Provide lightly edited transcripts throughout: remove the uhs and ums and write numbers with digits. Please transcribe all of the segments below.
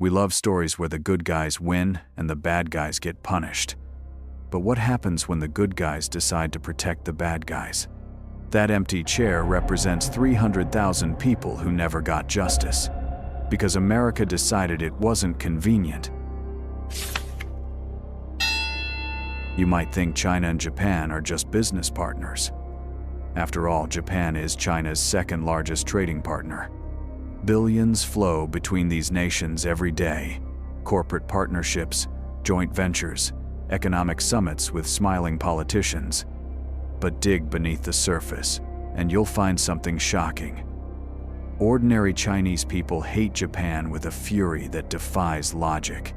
We love stories where the good guys win and the bad guys get punished. But what happens when the good guys decide to protect the bad guys? That empty chair represents 300,000 people who never got justice, because America decided it wasn't convenient. You might think China and Japan are just business partners. After all, Japan is China's second largest trading partner. Billions flow between these nations every day. Corporate partnerships, joint ventures, economic summits with smiling politicians. But dig beneath the surface, and you'll find something shocking. Ordinary Chinese people hate Japan with a fury that defies logic.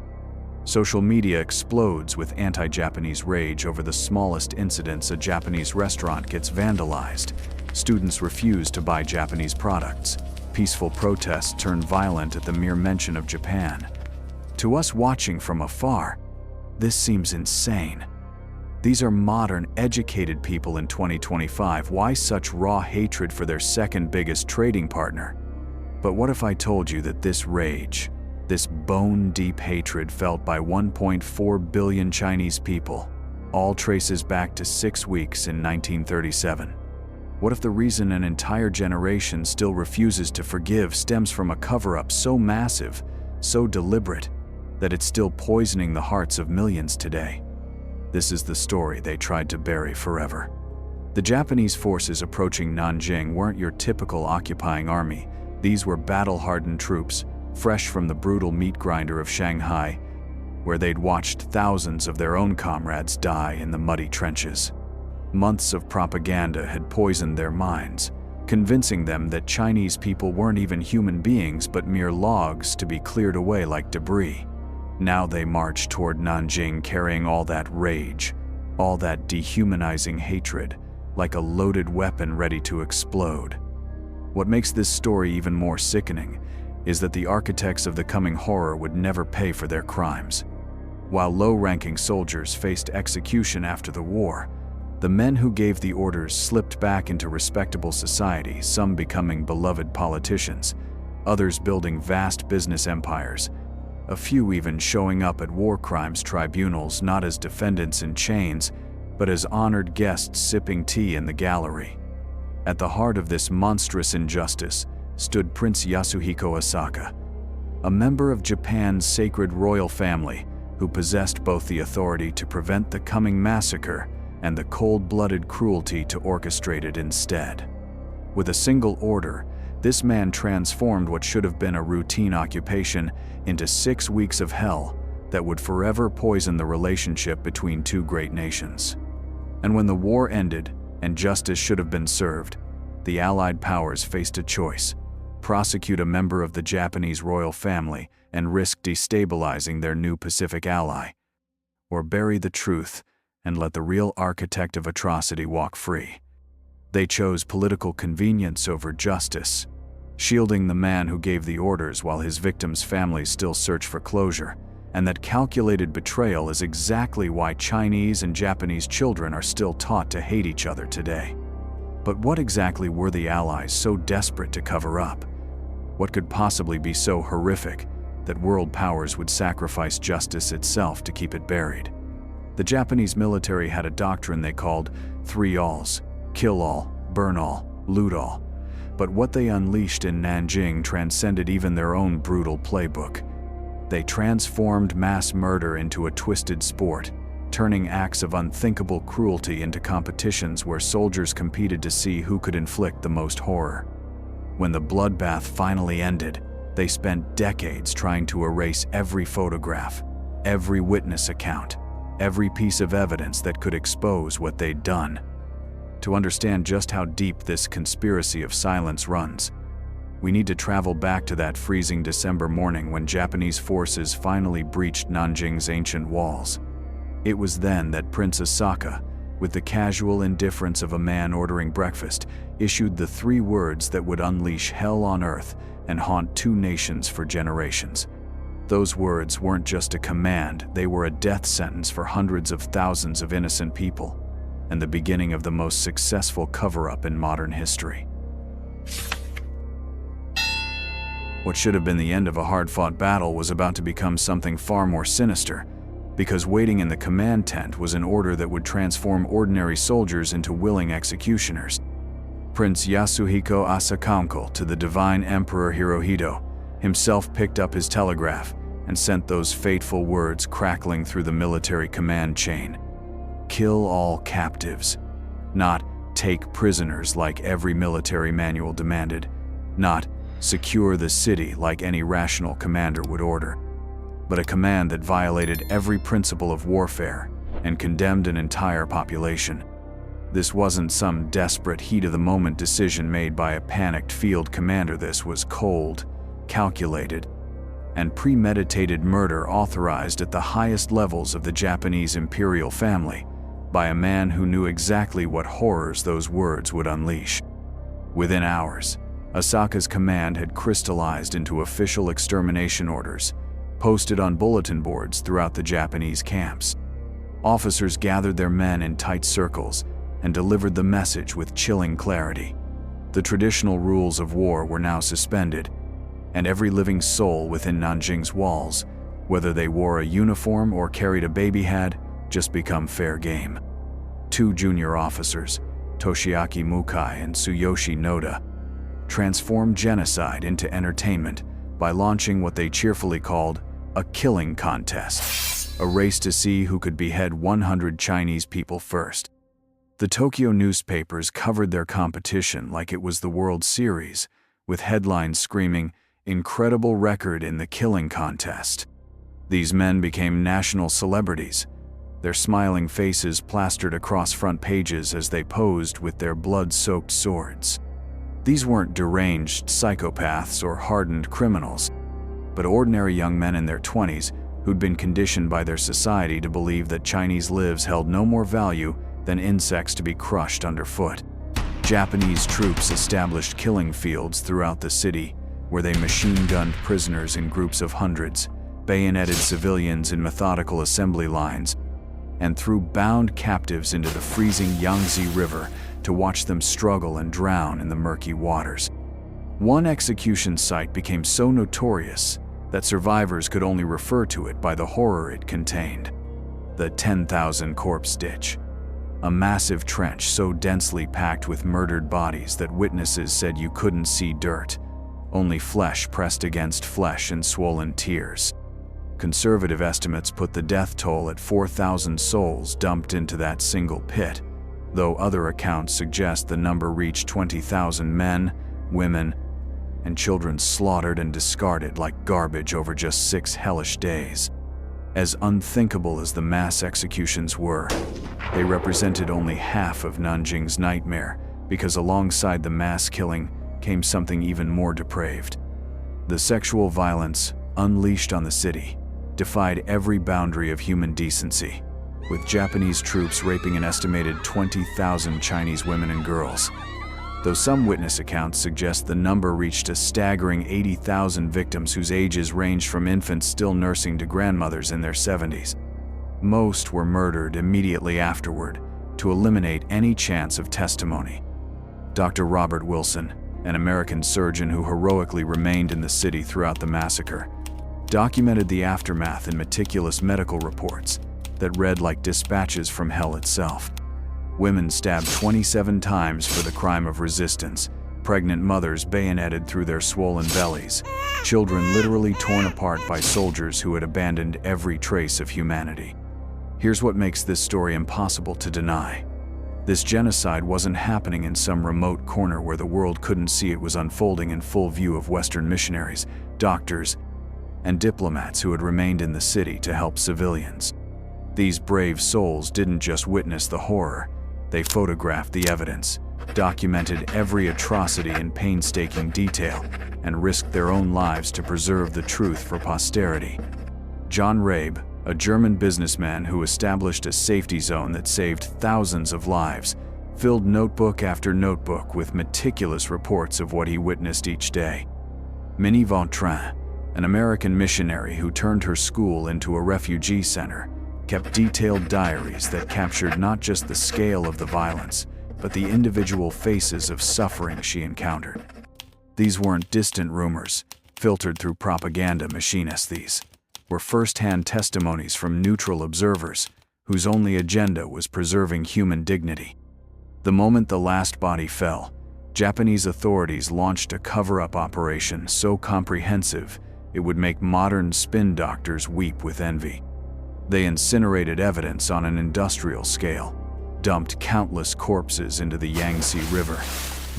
Social media explodes with anti-Japanese rage over the smallest incidents. A Japanese restaurant gets vandalized. Students refuse to buy Japanese products. Peaceful protests turn violent at the mere mention of Japan. To us watching from afar, this seems insane. These are modern, educated people in 2025. Why such raw hatred for their second biggest trading partner? But what if I told you that this rage, this bone-deep hatred felt by 1.4 billion Chinese people, all traces back to 6 weeks in 1937? What if the reason an entire generation still refuses to forgive stems from a cover-up so massive, so deliberate, that it's still poisoning the hearts of millions today? This is the story they tried to bury forever. The Japanese forces approaching Nanjing weren't your typical occupying army. These were battle-hardened troops, fresh from the brutal meat grinder of Shanghai, where they'd watched thousands of their own comrades die in the muddy trenches. Months of propaganda had poisoned their minds, convincing them that Chinese people weren't even human beings but mere logs to be cleared away like debris. Now they marched toward Nanjing carrying all that rage, all that dehumanizing hatred, like a loaded weapon ready to explode. What makes this story even more sickening is that the architects of the coming horror would never pay for their crimes. While low-ranking soldiers faced execution after the war, the men who gave the orders slipped back into respectable society, some becoming beloved politicians, others building vast business empires, a few even showing up at war crimes tribunals not as defendants in chains, but as honored guests sipping tea in the gallery. At the heart of this monstrous injustice stood Prince Yasuhiko Asaka, a member of Japan's sacred royal family who possessed both the authority to prevent the coming massacre and the cold-blooded cruelty to orchestrate it instead. With a single order, this man transformed what should have been a routine occupation into 6 weeks of hell that would forever poison the relationship between two great nations. And when the war ended and justice should have been served, the Allied powers faced a choice: prosecute a member of the Japanese royal family and risk destabilizing their new Pacific ally, or bury the truth and let the real architect of atrocity walk free. They chose political convenience over justice, shielding the man who gave the orders while his victims' families still search for closure. And that calculated betrayal is exactly why Chinese and Japanese children are still taught to hate each other today. But what exactly were the Allies so desperate to cover up? What could possibly be so horrific that world powers would sacrifice justice itself to keep it buried? The Japanese military had a doctrine they called 3 alls: kill all, burn all, loot all. But what they unleashed in Nanjing transcended even their own brutal playbook. They transformed mass murder into a twisted sport, turning acts of unthinkable cruelty into competitions where soldiers competed to see who could inflict the most horror. When the bloodbath finally ended, they spent decades trying to erase every photograph, every witness account, every piece of evidence that could expose what they'd done. To understand just how deep this conspiracy of silence runs, we need to travel back to that freezing December morning when Japanese forces finally breached Nanjing's ancient walls. It was then that Prince Asaka, with the casual indifference of a man ordering breakfast, issued the 3 words that would unleash hell on earth and haunt 2 nations for generations. Those words weren't just a command, they were a death sentence for hundreds of thousands of innocent people, and the beginning of the most successful cover-up in modern history. What should have been the end of a hard-fought battle was about to become something far more sinister, because waiting in the command tent was an order that would transform ordinary soldiers into willing executioners. Prince Yasuhiko Asakankle to the divine Emperor Hirohito himself picked up his telegraph and sent those fateful words crackling through the military command chain. Kill all captives. Not take prisoners like every military manual demanded. Not secure the city like any rational commander would order. But a command that violated every principle of warfare and condemned an entire population. This wasn't some desperate heat-of-the-moment decision made by a panicked field commander. This was cold, calculated, and premeditated murder authorized at the highest levels of the Japanese imperial family by a man who knew exactly what horrors those words would unleash. Within hours, Asaka's command had crystallized into official extermination orders, posted on bulletin boards throughout the Japanese camps. Officers gathered their men in tight circles and delivered the message with chilling clarity. The traditional rules of war were now suspended, and every living soul within Nanjing's walls, whether they wore a uniform or carried a baby, had just become fair game. 2 junior officers, Toshiaki Mukai and Tsuyoshi Noda, transformed genocide into entertainment by launching what they cheerfully called a killing contest, a race to see who could behead 100 Chinese people first. The Tokyo newspapers covered their competition like it was the World Series, with headlines screaming, "Incredible record in the killing contest." These men became national celebrities, their smiling faces plastered across front pages as they posed with their blood-soaked swords. These weren't deranged psychopaths or hardened criminals, but ordinary young men in their 20s who'd been conditioned by their society to believe that Chinese lives held no more value than insects to be crushed underfoot. Japanese troops established killing fields throughout the city, where they machine-gunned prisoners in groups of hundreds, bayoneted civilians in methodical assembly lines, and threw bound captives into the freezing Yangtze River to watch them struggle and drown in the murky waters. One execution site became so notorious that survivors could only refer to it by the horror it contained: the 10,000 Corpse Ditch. A massive trench so densely packed with murdered bodies that witnesses said you couldn't see dirt, only flesh pressed against flesh and swollen tears. Conservative estimates put the death toll at 4,000 souls dumped into that single pit, though other accounts suggest the number reached 20,000 men, women, and children slaughtered and discarded like garbage over just 6 hellish days. As unthinkable as the mass executions were, they represented only half of Nanjing's nightmare, because alongside the mass killing came something even more depraved. The sexual violence unleashed on the city defied every boundary of human decency, with Japanese troops raping an estimated 20,000 Chinese women and girls. Though some witness accounts suggest the number reached a staggering 80,000 victims whose ages ranged from infants still nursing to grandmothers in their 70s. Most were murdered immediately afterward to eliminate any chance of testimony. Dr. Robert Wilson, an American surgeon who heroically remained in the city throughout the massacre, documented the aftermath in meticulous medical reports that read like dispatches from hell itself. Women stabbed 27 times for the crime of resistance, pregnant mothers bayoneted through their swollen bellies, children literally torn apart by soldiers who had abandoned every trace of humanity. Here's what makes this story impossible to deny. This genocide wasn't happening in some remote corner where the world couldn't see. It was unfolding in full view of Western missionaries, doctors, and diplomats who had remained in the city to help civilians. These brave souls didn't just witness the horror, they photographed the evidence, documented every atrocity in painstaking detail, and risked their own lives to preserve the truth for posterity. John Rabe, a German businessman who established a safety zone that saved thousands of lives, filled notebook after notebook with meticulous reports of what he witnessed each day. Minnie Vautrin, an American missionary who turned her school into a refugee center, kept detailed diaries that captured not just the scale of the violence, but the individual faces of suffering she encountered. These weren't distant rumors, filtered through propaganda machinists. These were first-hand testimonies from neutral observers whose only agenda was preserving human dignity. The moment the last body fell, Japanese authorities launched a cover-up operation so comprehensive it would make modern spin doctors weep with envy. They incinerated evidence on an industrial scale, dumped countless corpses into the Yangtze River,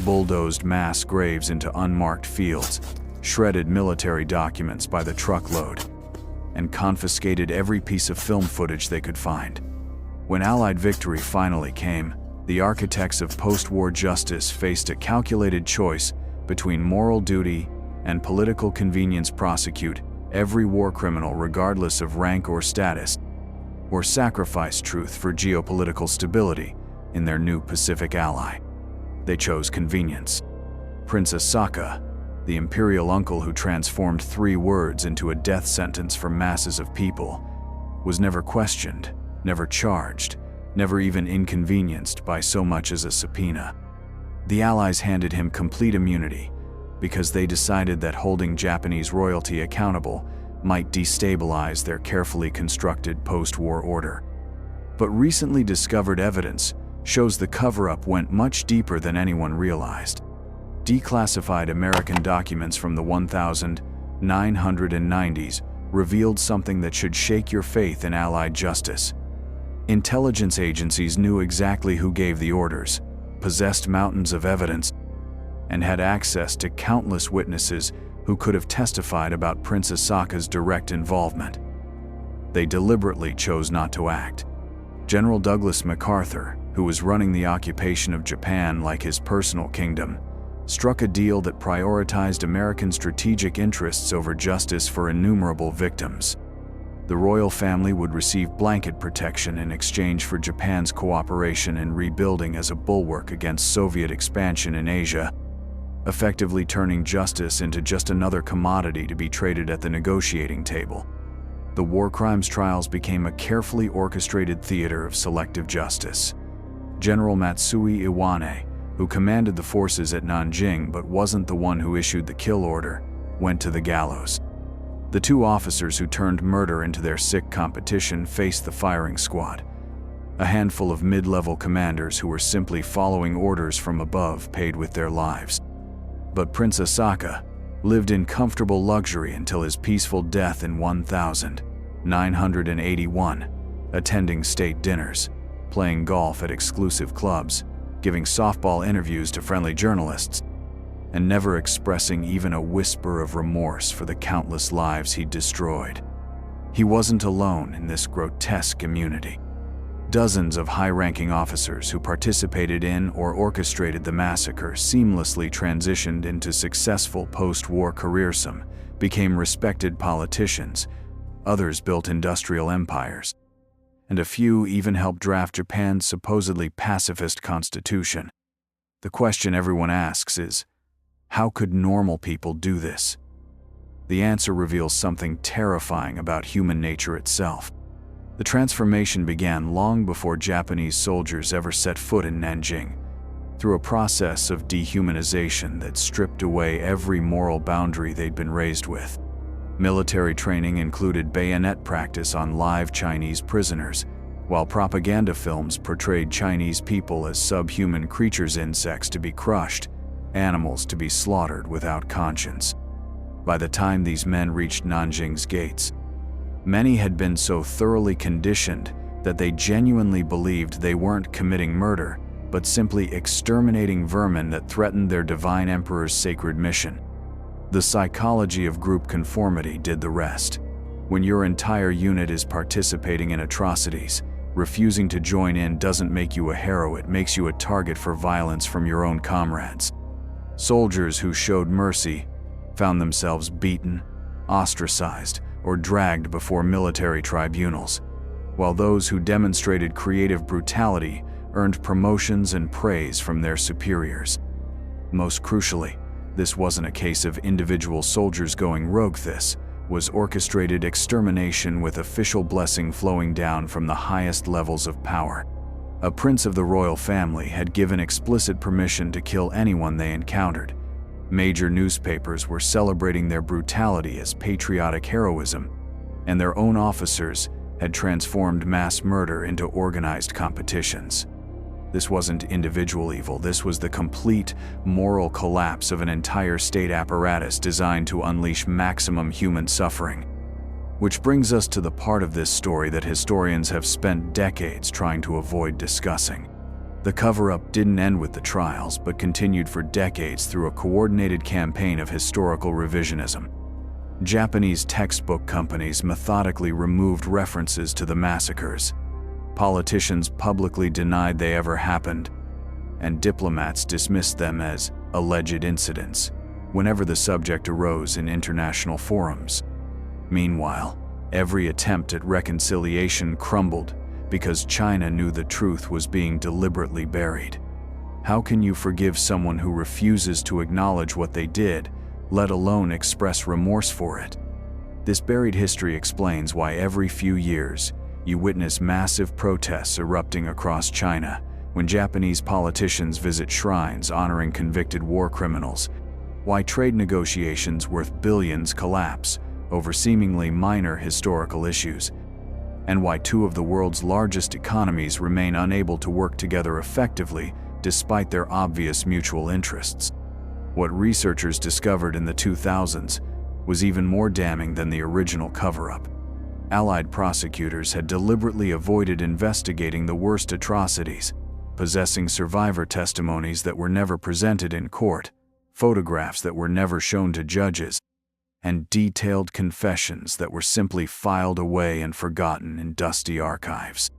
bulldozed mass graves into unmarked fields, shredded military documents by the truckload, and confiscated every piece of film footage they could find. When Allied victory finally came, the architects of post-war justice faced a calculated choice between moral duty and political convenience: prosecute every war criminal regardless of rank or status, or sacrifice truth for geopolitical stability in their new Pacific ally. They chose convenience. Prince Asaka, the imperial uncle who transformed 3 words into a death sentence for masses of people, was never questioned, never charged, never even inconvenienced by so much as a subpoena. The Allies handed him complete immunity because they decided that holding Japanese royalty accountable might destabilize their carefully constructed post-war order. But recently discovered evidence shows the cover-up went much deeper than anyone realized. Declassified American documents from the 1990s revealed something that should shake your faith in Allied justice. Intelligence agencies knew exactly who gave the orders, possessed mountains of evidence, and had access to countless witnesses who could have testified about Prince Asaka's direct involvement. They deliberately chose not to act. General Douglas MacArthur, who was running the occupation of Japan like his personal kingdom, struck a deal that prioritized American strategic interests over justice for innumerable victims. The royal family would receive blanket protection in exchange for Japan's cooperation in rebuilding as a bulwark against Soviet expansion in Asia, effectively turning justice into just another commodity to be traded at the negotiating table. The war crimes trials became a carefully orchestrated theater of selective justice. General Matsui Iwane, who commanded the forces at Nanjing but wasn't the one who issued the kill order, went to the gallows. The 2 officers who turned murder into their sick competition faced the firing squad, a handful of mid-level commanders who were simply following orders from above, paid with their lives. But Prince Asaka lived in comfortable luxury until his peaceful death in 1981, attending state dinners, playing golf at exclusive clubs, giving softball interviews to friendly journalists, and never expressing even a whisper of remorse for the countless lives he'd destroyed. He wasn't alone in this grotesque immunity. Dozens of high-ranking officers who participated in or orchestrated the massacre seamlessly transitioned into successful post-war careers. Some became respected politicians, others built industrial empires, and a few even helped draft Japan's supposedly pacifist constitution. The question everyone asks is, how could normal people do this? The answer reveals something terrifying about human nature itself. The transformation began long before Japanese soldiers ever set foot in Nanjing, through a process of dehumanization that stripped away every moral boundary they'd been raised with. Military training included bayonet practice on live Chinese prisoners, while propaganda films portrayed Chinese people as subhuman creatures, insects to be crushed, animals to be slaughtered without conscience. By the time these men reached Nanjing's gates, many had been so thoroughly conditioned that they genuinely believed they weren't committing murder, but simply exterminating vermin that threatened their divine emperor's sacred mission. The psychology of group conformity did the rest. When your entire unit is participating in atrocities, refusing to join in doesn't make you a hero, it makes you a target for violence from your own comrades. Soldiers who showed mercy found themselves beaten, ostracized, or dragged before military tribunals, while those who demonstrated creative brutality earned promotions and praise from their superiors. Most crucially, this wasn't a case of individual soldiers going rogue. This was orchestrated extermination with official blessing flowing down from the highest levels of power. A prince of the royal family had given explicit permission to kill anyone they encountered, Major newspapers were celebrating their brutality as patriotic heroism, and their own officers had transformed mass murder into organized competitions. This wasn't individual evil, this was the complete moral collapse of an entire state apparatus designed to unleash maximum human suffering. Which brings us to the part of this story that historians have spent decades trying to avoid discussing. The cover-up didn't end with the trials, but continued for decades through a coordinated campaign of historical revisionism. Japanese textbook companies methodically removed references to the massacres. Politicians publicly denied they ever happened, and diplomats dismissed them as alleged incidents whenever the subject arose in international forums. Meanwhile, every attempt at reconciliation crumbled because China knew the truth was being deliberately buried. How can you forgive someone who refuses to acknowledge what they did, let alone express remorse for it? This buried history explains why every few years you witness massive protests erupting across China when Japanese politicians visit shrines honoring convicted war criminals, why trade negotiations worth billions collapse over seemingly minor historical issues, and why two of the world's largest economies remain unable to work together effectively despite their obvious mutual interests. What researchers discovered in the 2000s was even more damning than the original cover-up. Allied prosecutors had deliberately avoided investigating the worst atrocities, possessing survivor testimonies that were never presented in court, photographs that were never shown to judges, and detailed confessions that were simply filed away and forgotten in dusty archives.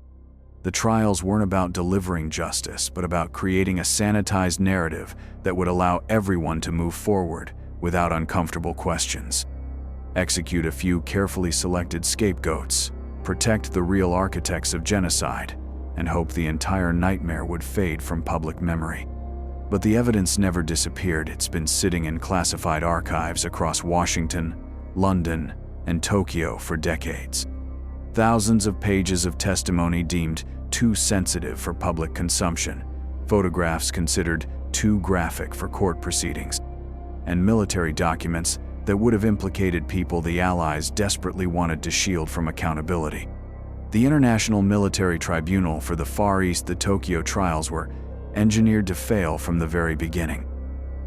The trials weren't about delivering justice, but about creating a sanitized narrative that would allow everyone to move forward without uncomfortable questions. Execute a few carefully selected scapegoats, protect the real architects of genocide, and hope the entire nightmare would fade from public memory. But the evidence never disappeared. It's been sitting in classified archives across Washington, London, and Tokyo for decades. Thousands of pages of testimony deemed too sensitive for public consumption, photographs considered too graphic for court proceedings, and military documents that would have implicated people the Allies desperately wanted to shield from accountability. The International Military Tribunal for the Far East, the Tokyo trials, were engineered to fail from the very beginning.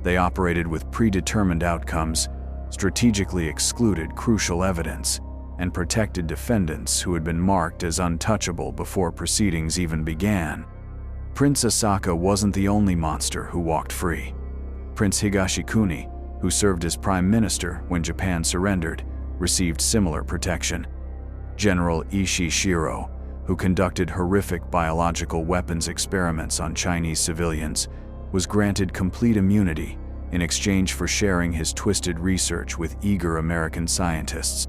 They operated with predetermined outcomes, strategically excluded crucial evidence, and protected defendants who had been marked as untouchable before proceedings even began. Prince Asaka wasn't the only monster who walked free. Prince Higashikuni, who served as prime minister when Japan surrendered, received similar protection. General Ishii Shiro, who conducted horrific biological weapons experiments on Chinese civilians, was granted complete immunity in exchange for sharing his twisted research with eager American scientists.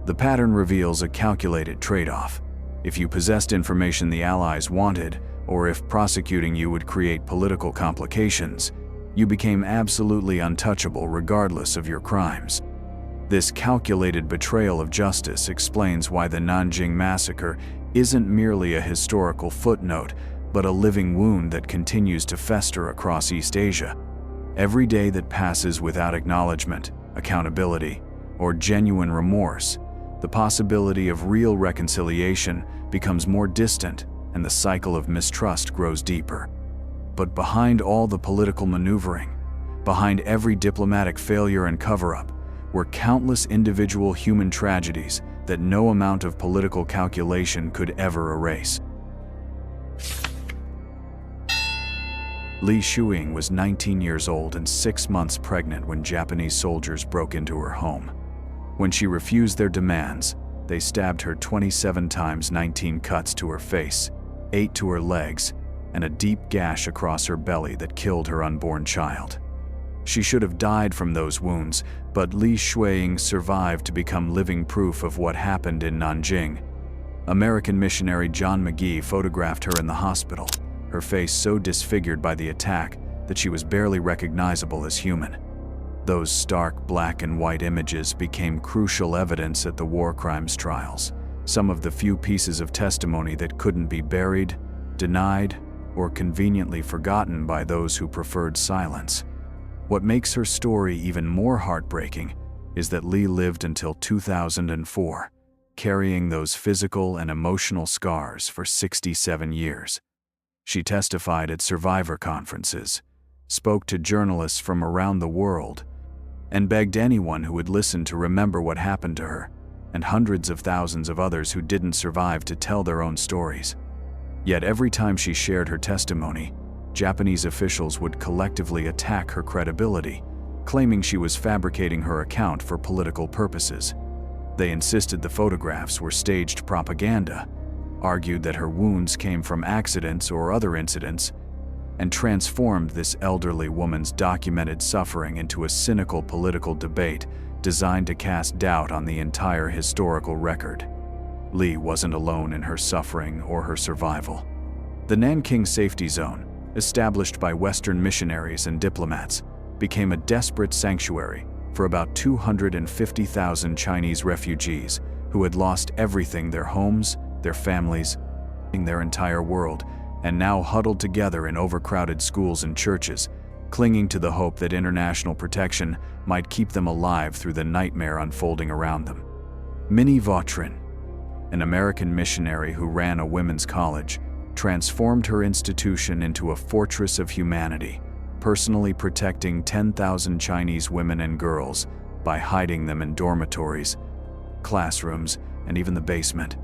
The pattern reveals a calculated trade-off. If you possessed information the Allies wanted, or if prosecuting you would create political complications, you became absolutely untouchable regardless of your crimes. This calculated betrayal of justice explains why the Nanjing massacre isn't merely a historical footnote, but a living wound that continues to fester across East Asia. Every day that passes without acknowledgement, accountability, or genuine remorse, the possibility of real reconciliation becomes more distant and the cycle of mistrust grows deeper. But behind all the political maneuvering, behind every diplomatic failure and cover-up, were countless individual human tragedies that no amount of political calculation could ever erase. Li Shuing was 19 years old and 6 months pregnant when Japanese soldiers broke into her home. When she refused their demands, they stabbed her 27 times, 19 cuts to her face, 8 to her legs, and a deep gash across her belly that killed her unborn child. She should have died from those wounds, but Li Shuing survived to become living proof of what happened in Nanjing. American missionary John McGee photographed her in the hospital, her face so disfigured by the attack that she was barely recognizable as human. Those stark black and white images became crucial evidence at the war crimes trials, some of the few pieces of testimony that couldn't be buried, denied, or conveniently forgotten by those who preferred silence. What makes her story even more heartbreaking is that Li lived until 2004, carrying those physical and emotional scars for 67 years. She testified at survivor conferences, spoke to journalists from around the world, and begged anyone who would listen to remember what happened to her, and hundreds of thousands of others who didn't survive to tell their own stories. Yet every time she shared her testimony, Japanese officials would collectively attack her credibility, claiming she was fabricating her account for political purposes. They insisted the photographs were staged propaganda, argued that her wounds came from accidents or other incidents, and transformed this elderly woman's documented suffering into a cynical political debate designed to cast doubt on the entire historical record. Li wasn't alone in her suffering or her survival. The Nanking Safety Zone, established by Western missionaries and diplomats, became a desperate sanctuary for about 250,000 Chinese refugees who had lost everything: their homes, their families, their entire world, and now huddled together in overcrowded schools and churches, clinging to the hope that international protection might keep them alive through the nightmare unfolding around them. Minnie Vautrin, an American missionary who ran a women's college, transformed her institution into a fortress of humanity, personally protecting 10,000 Chinese women and girls by hiding them in dormitories, classrooms, and even the basement.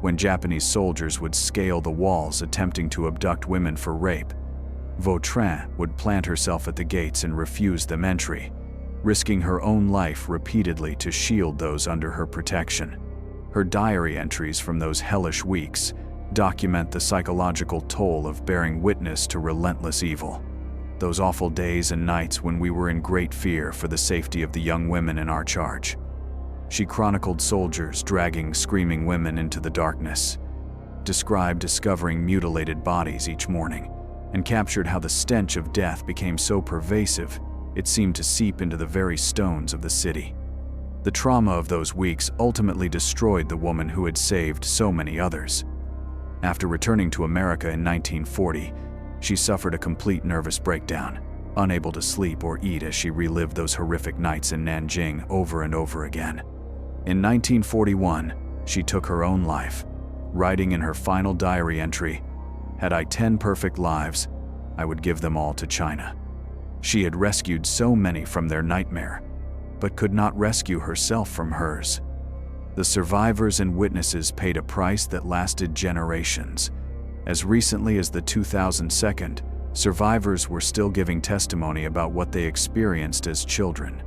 When Japanese soldiers would scale the walls attempting to abduct women for rape, Vautrin would plant herself at the gates and refuse them entry, risking her own life repeatedly to shield those under her protection. Her diary entries from those hellish weeks document the psychological toll of bearing witness to relentless evil. Those awful days and nights when we were in great fear for the safety of the young women in our charge. She chronicled soldiers dragging screaming women into the darkness, described discovering mutilated bodies each morning, and captured how the stench of death became so pervasive it seemed to seep into the very stones of the city. The trauma of those weeks ultimately destroyed the woman who had saved so many others. After returning to America in 1940, she suffered a complete nervous breakdown, unable to sleep or eat as she relived those horrific nights in Nanjing over and over again. In 1941, she took her own life, writing in her final diary entry, "Had I 10 perfect lives, I would give them all to China." She had rescued so many from their nightmare, but could not rescue herself from hers. The survivors and witnesses paid a price that lasted generations. As recently as the 2002, survivors were still giving testimony about what they experienced as children.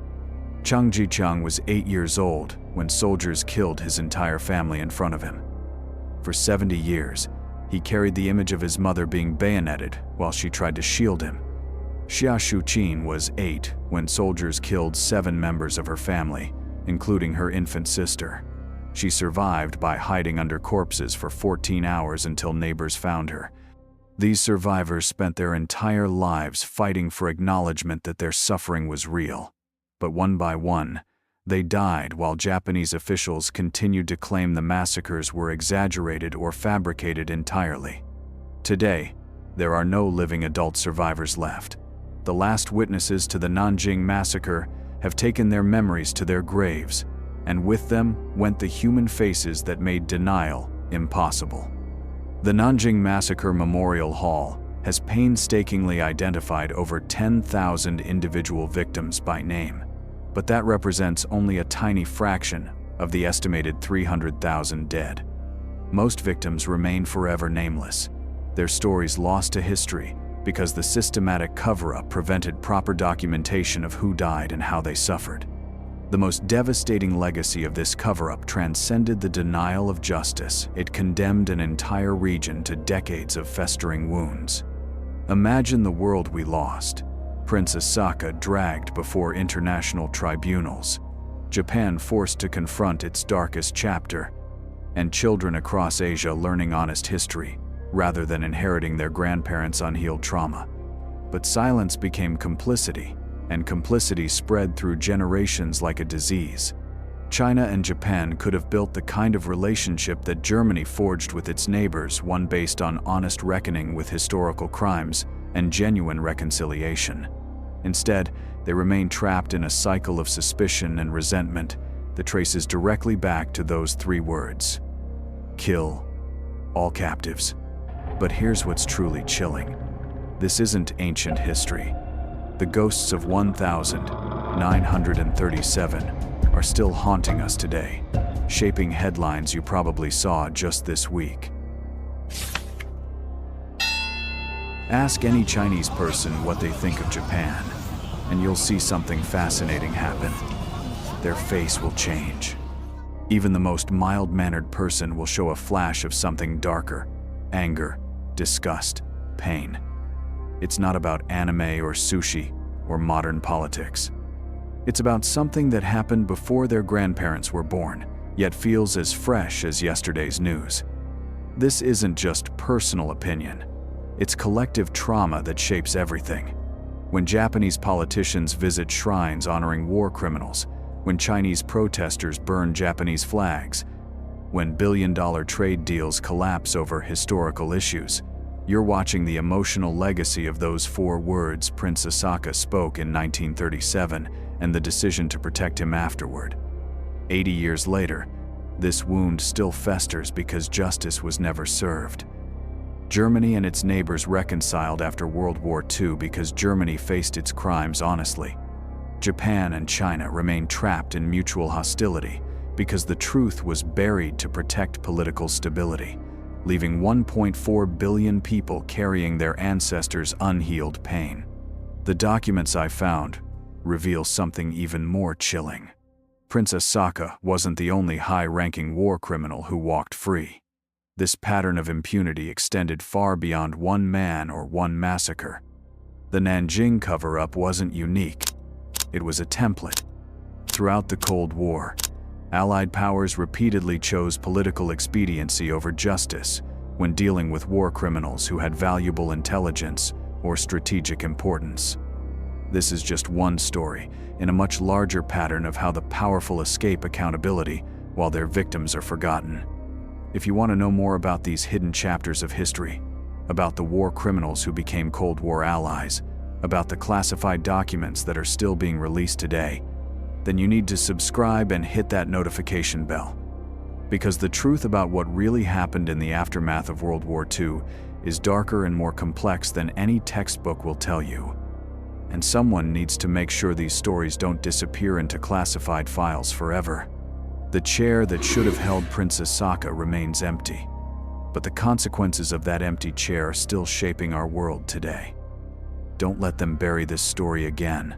Chang Jicheng was 8 years old when soldiers killed his entire family in front of him. For 70 years, he carried the image of his mother being bayoneted while she tried to shield him. Xia Shuqin was 8 when soldiers killed 7 members of her family, including her infant sister. She survived by hiding under corpses for 14 hours until neighbors found her. These survivors spent their entire lives fighting for acknowledgement that their suffering was real. But one by one, they died while Japanese officials continued to claim the massacres were exaggerated or fabricated entirely. Today, there are no living adult survivors left. The last witnesses to the Nanjing massacre have taken their memories to their graves, and with them went the human faces that made denial impossible. The Nanjing Massacre Memorial Hall has painstakingly identified over 10,000 individual victims by name, but that represents only a tiny fraction of the estimated 300,000 dead. Most victims remain forever nameless, their stories lost to history because the systematic cover-up prevented proper documentation of who died and how they suffered. The most devastating legacy of this cover-up transcended the denial of justice. It condemned an entire region to decades of festering wounds. Imagine the world we lost. Princess Saka dragged before international tribunals, Japan forced to confront its darkest chapter, and children across Asia learning honest history rather than inheriting their grandparents' unhealed trauma. But silence became complicity, and complicity spread through generations like a disease. China and Japan could have built the kind of relationship that Germany forged with its neighbors, one based on honest reckoning with historical crimes and genuine reconciliation. Instead, they remain trapped in a cycle of suspicion and resentment that traces directly back to those 3 words: kill all captives. But here's what's truly chilling. This isn't ancient history. The ghosts of 1937 are still haunting us today, shaping headlines you probably saw just this week. Ask any Chinese person what they think of Japan, and you'll see something fascinating happen. Their face will change. Even the most mild-mannered person will show a flash of something darker: anger, disgust, pain. It's not about anime or sushi or modern politics. It's about something that happened before their grandparents were born, yet feels as fresh as yesterday's news. This isn't just personal opinion. It's collective trauma that shapes everything. When Japanese politicians visit shrines honoring war criminals, when Chinese protesters burn Japanese flags, when billion-dollar trade deals collapse over historical issues, you're watching the emotional legacy of those 4 words Prince Asaka spoke in 1937 and the decision to protect him afterward. 80 years later, this wound still festers because justice was never served. Germany and its neighbors reconciled after World War II because Germany faced its crimes honestly. Japan and China remained trapped in mutual hostility because the truth was buried to protect political stability, leaving 1.4 billion people carrying their ancestors' unhealed pain. The documents I found reveal something even more chilling. Prince Asaka wasn't the only high-ranking war criminal who walked free. This pattern of impunity extended far beyond one man or one massacre. The Nanjing cover-up wasn't unique. It was a template. Throughout the Cold War, Allied powers repeatedly chose political expediency over justice when dealing with war criminals who had valuable intelligence or strategic importance. This is just one story in a much larger pattern of how the powerful escape accountability while their victims are forgotten. If you want to know more about these hidden chapters of history, about the war criminals who became Cold War allies, about the classified documents that are still being released today, then you need to subscribe and hit that notification bell. Because the truth about what really happened in the aftermath of World War II is darker and more complex than any textbook will tell you. And someone needs to make sure these stories don't disappear into classified files forever. The chair that should have held Prince Asaka remains empty, but the consequences of that empty chair are still shaping our world today. Don't let them bury this story again.